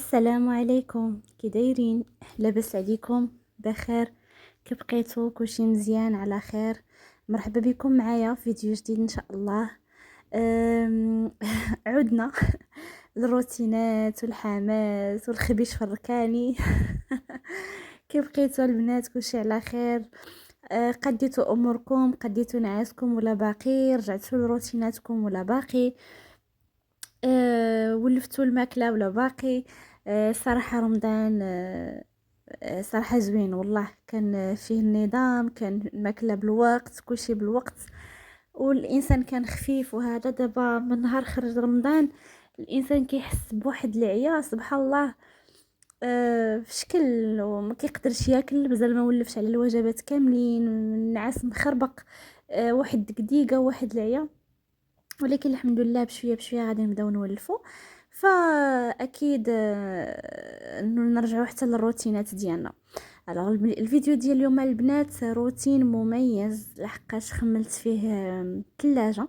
السلام عليكم، كي دايرين؟ لاباس عليكم؟ بخير؟ كي بقيتو؟ كلشي مزيان على خير؟ مرحبا بكم معايا في فيديو جديد ان شاء الله. عدنا الروتينات والحماس والخبيش فركاني. كي بقيتو البنات؟ كلشي على خير؟ قديتو اموركم؟ قديتو نعاسكم ولا باقي؟ رجعتو لروتيناتكم ولا باقي؟ ولفتوا الماكله ولا باقي؟ صراحه رمضان صراحه زوين والله، كان فيه النظام، كان الماكله بالوقت، كلشي بالوقت، والانسان كان خفيف. وهذا دابا من نهار خرج رمضان الانسان كيحس بواحد العيا سبحان الله، في شكل وما كيقدرش ياكل بزاف، ما ولفش على الوجبات كاملين، النعاس مخربق، واحد دقيقه واحد العيا. ولكن الحمد لله بشويه بشويه غادي نبداو نولفوا، فاكيد نرجعوا حتى للروتينات ديالنا. الوغ الفيديو ديال اليوم البنات روتين مميز لحقاش خملت فيه ثلاجه،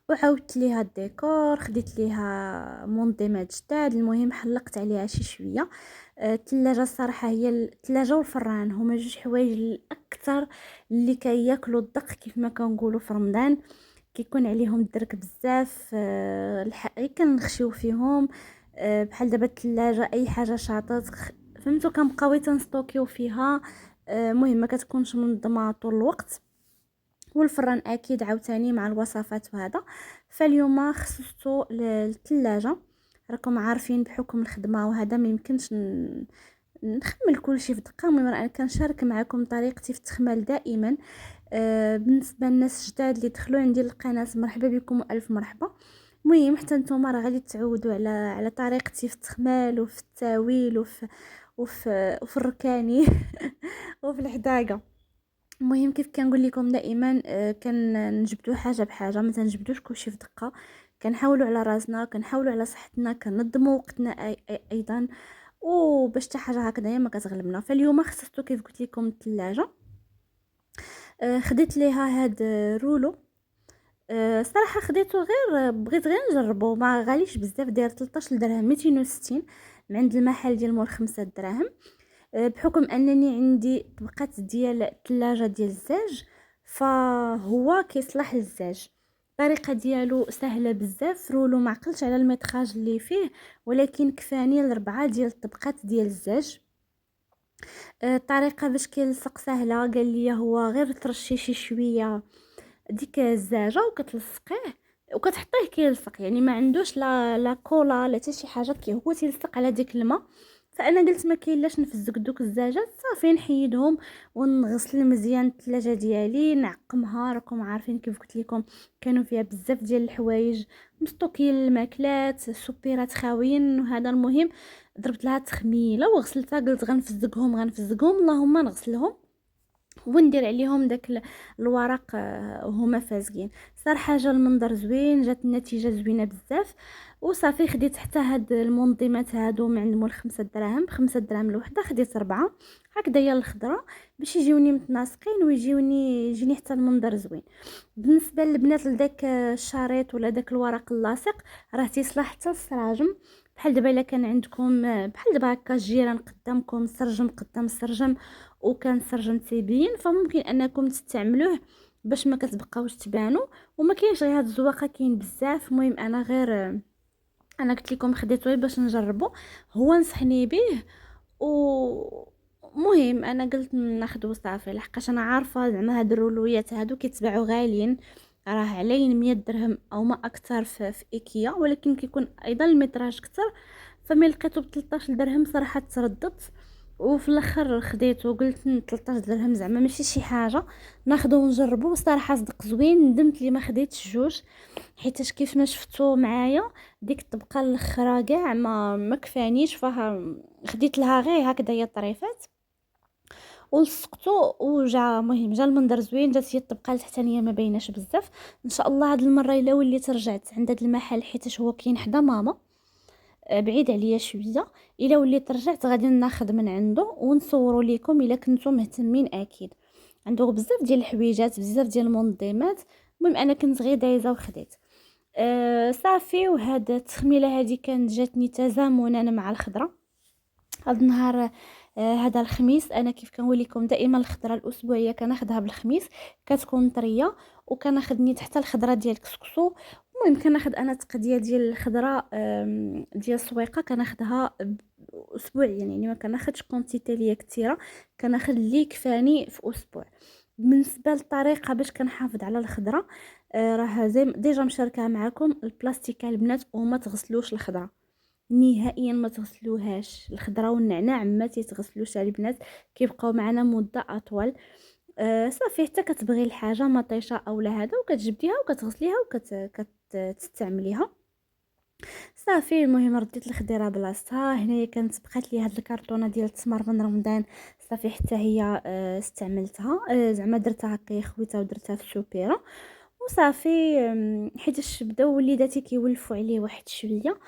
وعاودت ليها الديكور، خديت ليها منظمات جداد، المهم حلقت عليها شي شويه. الثلاجه الصراحه هي الثلاجه والفران هما جوج حوايج الاكثر اللي كياكلوا الدق كيف ما كنقولوا في رمضان، كيكون عليهم الدرك بزاف. الحقيقه كنخشيو فيهم، بحال دابا الثلاجه اي حاجه شاطت فهمتوا كنبقاو تنستوكيو فيها. المهم ما كتكونش منظمه طول الوقت. والفران اكيد عاوتاني مع الوصفات وهذا. فاليوم خصصتو للثلاجه، راكم عارفين بحكم الخدمه وهذا ما يمكنش نخمل كل شيء في دقه. المهم انا كنشارك معكم طريقتي في التخمال دائما. بالنسبه للناس جداد اللي دخلوا عندي القناه، مرحبا بكم والف مرحبا. المهم حتى نتوما راه غادي تعودوا على طريقتي في التخمال وفي التاويل وفي الركاني وفي الحداقه. المهم كيف كنقول لكم دائما، كنجبدوا حاجه بحاجه، ما تنجبدوش كلشي في دقه، كنحاولوا على راسنا، كنحاولوا على صحتنا، كنظموا وقتنا ايضا، وباش حتى حاجه هكذا ما كتغلبنا. فاليوم خصصتو كيف قلت لكم الثلاجه. خديت ليها هاد رولو. صراحه خديته غير بغيت غير نجربه، ما غاليش بزاف، داير 13 درهم 260 من عند المحل ديال مول 5 دراهم. بحكم انني عندي طبقات ديال الثلاجه ديال الزاج، فهو كيصلح للزاج. الطريقه ديالو سهله بزاف، رولو ما عقلتش على الميتراج اللي فيه، ولكن كفاني الربعه ديال الطبقات ديال الزاج. الطريقه باش كيلصق سهله، قال لي هو غير ترشي شي شويه ديك الزاجه وكتلصقيه وكتحطيه كيلصق، يعني ما عندوش لا كولا لا حتى شي حاجه، هو تيلصق على ديك الماء. فانا قلت ما كاينلاش نفزك دوك الزاجات، صافي نحيدهم ونغسل مزيان الثلاجه ديالي، نعقمها. راكم عارفين كيف قلت لكم كانوا فيها بزاف ديال الحوايج مستوكين، الماكلات، السوبيرات خاويين وهذا. المهم ضربت لها تخميله وغسلتها، قلت غنفزقهم اللهم نغسلهم وندير عليهم داك الورق وهما فازقين. صراحه جا المنظر زوين، جات النتيجه زوينه بزاف. وصافي خديت حتى هاد المنظمات هادو من عند مول 5 دراهم، ب5 دراهم الوحده، خديت 4 هكذا هي الخضره باش يجيوني متناسقين يجيني حتى المنظر زوين. بالنسبه للبنات لداك الشريط ولا داك الورق اللاصق راه تيصلح حتى السراجم. بحال دابا الا كان عندكم بحال دابا هكا الجيران قدامكم، سرجم قدام السرجم وكان سرجم تيبين، فممكن انكم تستعملوه باش ما كتبقاوش تبانوا. وما كاينش غير هاد الزواقه، كاين بزاف. المهم انا قلت لكم خديته باش نجربه، هو نصحني به. و مهم انا قلت ناخذه صافي، لحقاش انا عارفه زعما هاد الرولويات هادو كيتباعوا غاليين، راه علين 100 درهم او ما اكثر في ايكيا، ولكن كيكون ايضا المتراج كتر. فمن لقيته ب 13 درهم صراحه ترددت، وفي الاخر خديته وقلت 13 درهم زعما ماشي شي حاجه، ناخذه ونجربه. صراحه صدق زوين، ندمت لي ما خديتش جوج، حيتاش كيف ما شفتوا معايا ديك الطبقه الاخرى كاع ما كفانيش، خديت لها غير هكذا هي الطريفات ولصقته وجا. مهم جا المنظر زوين، جات هي الطبقه التحتانيه ما بايناش بزاف. ان شاء الله هاد المره الا وليت رجعت عند هاد المحل، حيتاش هو كاين حدا ماما، بعيد عليا شويه، الا وليت رجعت غادي ناخذ من عنده ونصوروا لكم الا كنتم مهتمين. اكيد عنده بزاف ديال الحويجات، بزاف ديال المنظمات. المهم انا كنت غير دايزه وخديت. صافي. وهاد التخميله هذه كانت جاتني تزامنا مع الخضره. هاد النهار هذا الخميس انا كيف كنقول لكم دائما الخضره الاسبوعيه كناخذها بالخميس، كتكون طريه، وكناخذ نيت حتى الخضره ديال الكسكسو. المهم كناخذ انا تقديه ديال الخضره ديال السويقه كناخذها اسبوعيا، يعني ما كناخذش كونتيتي ليا كثيره، كناخذ اللي كفاني في اسبوع. بالنسبه للطريقه باش كنحافظ على الخضره، راه زي ديجا مشاركه معكم البلاستيك البنات، وما تغسلوش الخضره نهائيا، ما تغسلوهاش. الخضره والنعناع ما تيتغسلوش البنات، كيبقاو معنا مده اطول. صافي حتى كتبغي الحاجه مطيشه اولا هذا وكتجبديها وكتغسليها وكتستعمليها صافي. المهم رديت الخضيره بلاصتها. هنايا كانت بقات لي هاد الكرتونه ديال التمر من رمضان، صافي حتى هي استعملتها، زعما درتها هكا خويتها ودرتها في الشوبيره وصافي. حيتاش بداو وليداتي كيولفوا عليه واحد شويه.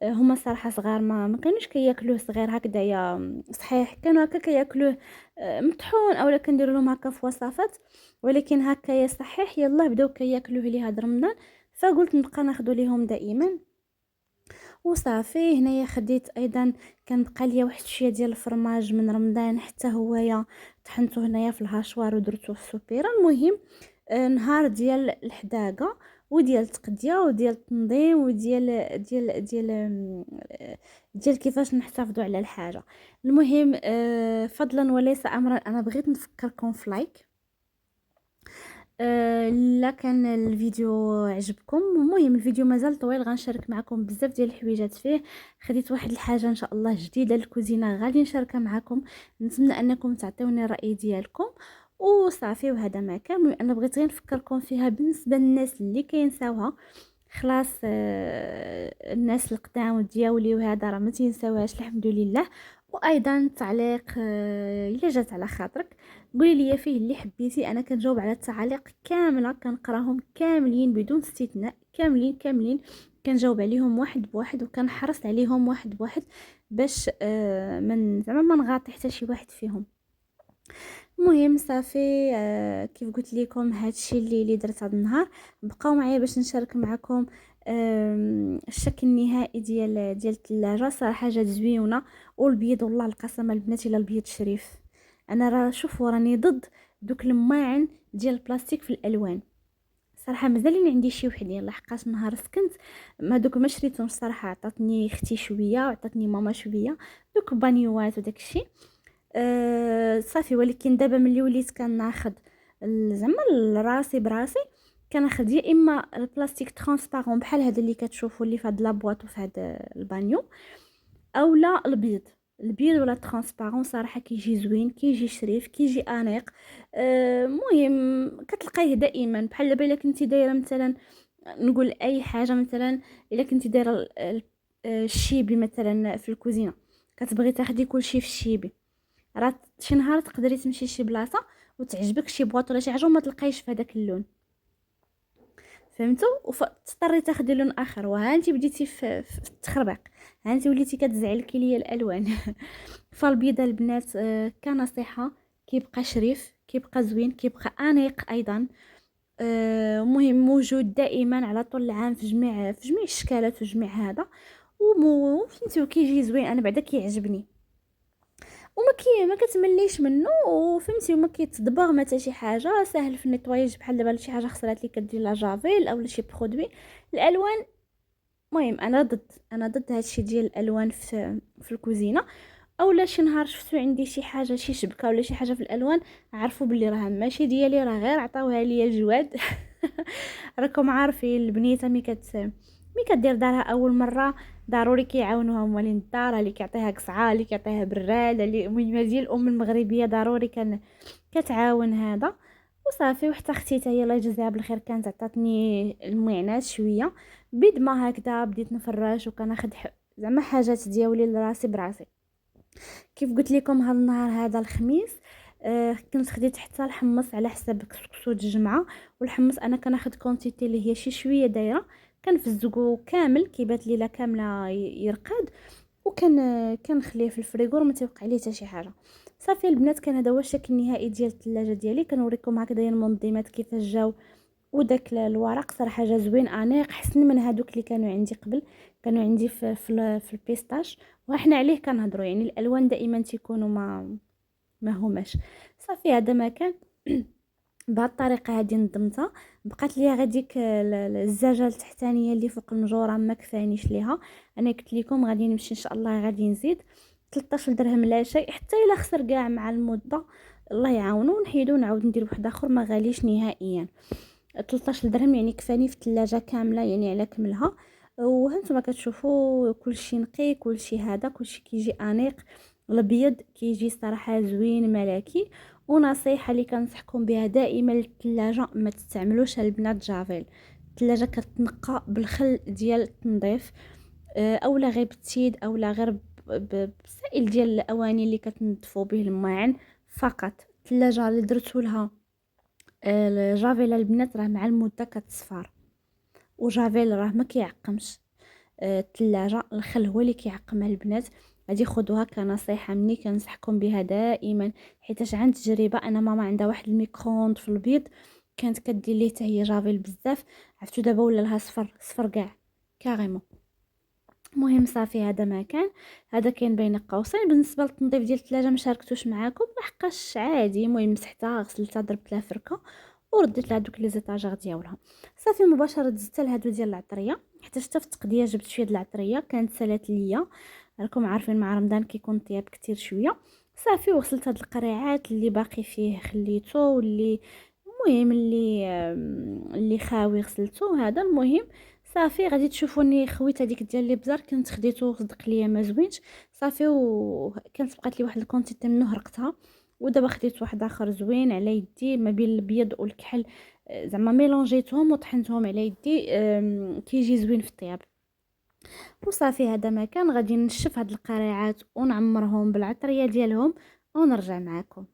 هما صراحه صغار ما كانوش كياكلوه صغير هكذايا صحيح، كانوا هكا كياكلوه مطحون اولا كندير لهم هكا في وصفات، ولكن هكايا صحيح يلا بداو كياكلوه لي هاد رمضان، فقلت نبقى ناخذ ليهم دائما وصافي. هنايا خديت ايضا كان بقى ليا واحد شويه ديال الفرماج من رمضان، حتى هويا طحنته هنايا في الهاشوار ودرته في السوبيره. المهم نهار ديال الحداقه وديال التقديه وديال التنظيم وديال كيفاش نحتفظوا على الحاجه. المهم فضلا وليس امرا انا بغيت نفكركم في لايك لا كان الفيديو عجبكم. المهم الفيديو مازال طويل، غنشارك معكم بزاف ديال الحويجات فيه. خديت واحد الحاجه ان شاء الله جديده للكوزينه غادي نشاركها معكم، نتمنى انكم تعطيوني الراي ديالكم وصافي. وهذا ما كان. المهم انا بغيت غير نفكركم فيها بالنسبه للناس اللي كينساوها خلاص. الناس القدام دياولي وهذا راه ما تنساوهاش الحمد لله. وايضا تعليق الا جات على خاطرك قولي لي فيه اللي حبيتي، انا كنجاوب على التعاليق كامله، كنقراهم كاملين بدون استثناء، كاملين كاملين كنجاوب عليهم واحد بواحد، وكنحرص عليهم واحد بواحد باش من زعما ما نغاطي حتى شي واحد فيهم. المهم صافي كيف قلت لكم هادشي اللي درت هذا النهار. بقاو معايا باش نشارك معكم الشكل النهائي ديال الثلاجه. صراحه جات زويونه، والبيض والله القسم البنات الا البيض شريف. انا راه شوفوا راني ضد دوك الماعن ديال البلاستيك في الالوان. صراحه مازالين عندي شي وحدين لحقاش نهار سكنت ما دوك ما شريتهمش صراحه، عطاتني اختي شويه وعطاتني ماما شويه دوك بانيوات وداك الشيء. صافي. ولكن دابا ملي وليت كناخذ زعما راسي براسي كناخذ يا اما البلاستيك ترانسبارون بحال هذا اللي كتشوفوا اللي في هاد لابواط وفي هذا البانيو، اولا البيض ولا ترانسبارون صراحه كيجي زوين، كيجي شريف، كيجي انيق. مهم كتلقايه دائما بحال دابا الا كنتي دايره مثلا نقول اي حاجه، مثلا الا كنتي دايره الشيبي مثلا في الكوزينه كتبغي تاخدي كلشي في الشيبي، راه شي نهار تقدري تمشي شي بلاصه وتعجبك شي بواط ولا شي حاجه وما تلقايش في هذاك اللون، فهمتوا؟ وتضطري تاخدي لون اخر، وها انت بديتي في التخربيق، ها انت وليتي كتزعلكي ليا الالوان. فالبيضه البنات كنصيحه كيبقى شريف، كيبقى زوين، كيبقى انيق ايضا. مهم موجود دائما على طول العام في جميع الشكالات وجميع هذا، فهمتوا كيجي زوين، انا بعدا كيعجبني ما كتمليش منه، وفهمتي وما كيتدبغ ما حتى شي حاجه، ساهل في النيطواياج بحال دابا شي حاجه خسرات لي كدير لا جافيل اولا شي برودوي الالوان. المهم انا ضد هادشي ديال الالوان في الكوزينه، اولا شي نهار شفتو عندي شي حاجه شي شبكه ولا شي حاجه في الالوان عرفوا بلي راه ماشي ديالي، راه غير عطاوها ليا الجواد. راكم عارفين البنيته مي كدير دارها اول مره ضروري كيعاونوها موالين الدار، اللي كيعطيها قصعه، اللي كيعطيها براد، اللي المهم ديال الام المغربيه ضروري كتعاون هذا وصافي. وحتى اختي حتى هي الله يجزيها بالخير كانت عطاتني المعينات شويه بيد ما هكذا بديت نفرش وكناخذ زعما حاجات ديالي لراسي براسي. كيف قلت لكم هذا النهار هذا الخميس كنت خديت حتى الحمص على حساب كسكسو الجمعه، والحمص انا كناخذ كونتيتي اللي هي شي شويه دايره، كنفزقو كامل كيبات لي لا كامله يرقد، كنخليه في الفريغور ما تيوقع عليه حتى شي حاجه. صافي البنات كان هذا هو الشكل النهائي ديال الثلاجه ديالي. كنوريكم هكذا المنظمات كيفاش جاو وداك الورق صراحه جا زوين انيق، احسن من هادوك اللي كانوا عندي قبل. كانوا عندي في البيستاش، وحنا عليه كنهضروا يعني الالوان دائما تيكونوا ما هماش. صافي هذا ما كان. بهذه الطريقه هذه نظمتها. بقات ليا غاديك الزاجه التحتانيه اللي فوق المجوره ما كفانيش ليها. انا قلت لكم غادي نمشي ان شاء الله غادي نزيد 13 درهم لا شيء، حتى الا خسر كاع مع المده الله يعاونو، نحيدو ونعاود ندير واحد اخر ما غاليش نهائيا. 13 درهم يعني كفاني في الثلاجه كامله يعني على كملها. وهانتوما كتشوفوا كلشي نقي، كلشي هذا كلشي كيجي انيق. الابيض كيجي صراحه زوين ملكي. ونصيحه اللي كنصحكم بها دائما للثلاجه، ما تستعملوش البنات جافيل. الثلاجه كتنقى بالخل ديال التنظيف، اولا غير بالتيد اولا غير بسائل ديال الاواني اللي كتنظفوا به الماعن فقط. الثلاجه اللي درتو لها الجافيل البنات راه مع المده كتصفر، وجافيل راه ما كيعقمش. الثلاجه الخل هو اللي كيعقمها البنات. غادي خذوها كنصيحه مني كنصحكم بها دائما، حيت عن تجربه انا ماما عندها واحد الميكرووند في البيض كانت كدير ليه حتى هي جافيل بزاف. عرفتو دابا ولا لها صفر صفر كاع كاريمون. المهم صافي هذا ما كان. هذا كاين بين قوسين بالنسبه للتنظيف ديال الثلاجه، ما شاركتوش معاكم لحقاش عادي. المهم مسحتها غسلتها ضربت لها فركه ورديت لها دوك لي زيطاجير ديالها. صافي مباشره دزت لهادو ديال العطريه، حتى شفت في التقديه جبت شويه د العطريه كانت سالات ليا. راكم عارفين مع رمضان كيكون الطياب كتير شويه. صافي وغسلت هاد القريعات اللي باقي فيه خليته، واللي المهم اللي خاوي غسلته هذا. المهم صافي غادي تشوفوني خويت هذيك ديال لي بزار كنت خديته صدق ليا ما زوينش. صافي وكانت بقات لي واحد الكونتيتي منه هرقتها. ودابا خديت واحد اخر زوين على يدي ما بين الابيض والكحل، زعما ميلونجيتهم وطحنتهم على يدي. كيجي زوين في الطياب. وصافي هذا ما كان. غادي نشف هاد القريعات ونعمرهم بالعطريه ديالهم ونرجع معكم.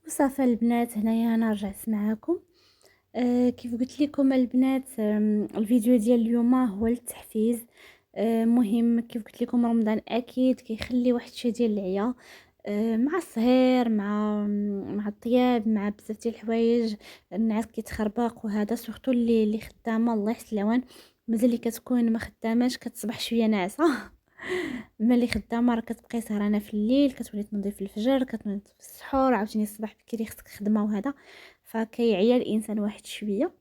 وصافي البنات هنايا انا رجعت معاكم. كيف قلت لكم البنات، الفيديو ديال اليوم هو للتحفيز. مهم كيف قلت لكم رمضان اكيد كيخلي واحد شي ديال العيا، مع الصهير مع الطياب مع بزاف ديال الحوايج. النعاس كيتخربق وهذا سورتو اللي خدامه الله يحسن العوان. مازال اللي كتكون ما خداماش كتصبح شويه ناعسه ملي خدامه راه كتبقاي سهرانه في الليل، كتولي تنوضي في الفجر، كتنوضي في السحور، عاوتاني الصباح بكري خصك خدمه وهذا، فكيعيا الانسان واحد شويه.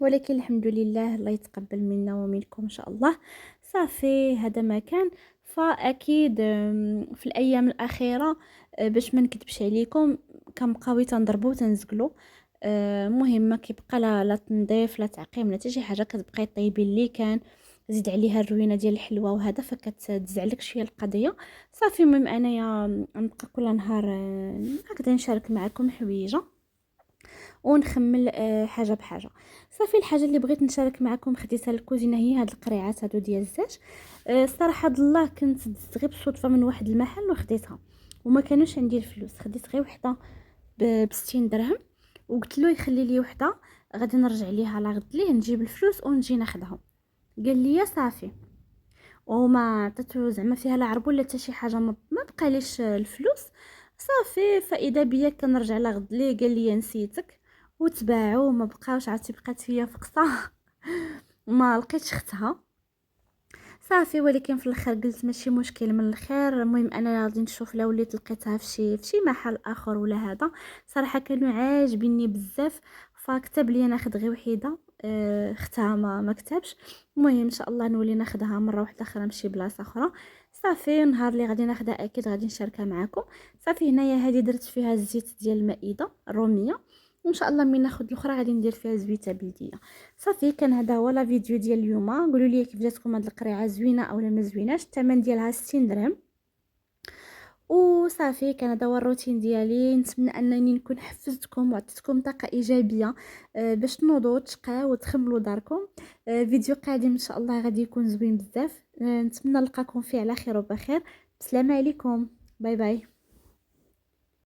ولكن الحمد لله الله يتقبل منا ومنكم ان شاء الله. صافي هذا ما كان. فاكيد في الايام الاخيره، باش ما نكذبش عليكم كنبقاو تنضربوا وتنزقلوا. المهم ما كيبقى لا تنظيف لا تعقيم لا حتى شي حاجه، كتبقاي طيبي اللي كان. زيد عليها الروينه ديال الحلوى وهذا فكتزعلك شويه القضيه. صافي المهم انايا نبقى كل نهار هكذا نشارك معكم حويجه ونخمل حاجه بحاجه. صافي الحاجه اللي بغيت نشارك معكم خديتها للكوزينه هي هاد القريعات هادو ديال الزيت. الصراحه الله كنت دزت غير بالصدفه من واحد المحل وخديتها وما كانوش عندي الفلوس، خديت غير وحده ب 60 درهم وقلت له يخلي لي وحده غادي نرجع ليها على غد ليه نجيب الفلوس ونجي ناخذها. قال لي صافي وما عطيتو زعما فيها لا عربو لا حتى شي حاجه، ما بقاليش الفلوس. صافي فاذا بيا كنرجع لغد ليه قال لي نسيتك وتباعوا ما بقاوش، عرفتي بقات فيا فقصه ما لقيتش اختها. صافي ولكن في الاخر قلت ماشي مشكل من الخير، المهم انا غادي نشوف لا وليت لقيتها في شي محل اخر ولا هذا. صراحه كانوا عاجبيني بزاف فكتب لي ناخذ غير وحيده. اختها ما كتبش. المهم ان شاء الله نولي ناخذها مره واحده اخرى نمشي بلاصه اخرى. صافي نهار اللي غادي ناخذها اكيد غادي نشاركها معكم. صافي هنايا هذه درت فيها الزيت ديال المائده الروميه وان شاء الله من ناخذ الاخرى غادي ندير فيها زويته بلديه. صافي كان هذا هو لا فيديو ديال اليوم. قولوا لي كيف جاتكم هاد القريعه، زوينه اولا ما زويناش؟ الثمن ديالها 60 درهم. وصافي كان هذا هو الروتين ديالي. نتمنى انني نكون حفزتكم وعطيتكم طاقه ايجابيه باش تنوضوا وتشقاو وتخملوا داركم. فيديو قادم ان شاء الله غادي يكون زوين بزاف. نتمنى نلقاكم فيه على خير وبخير. السلام عليكم. باي باي.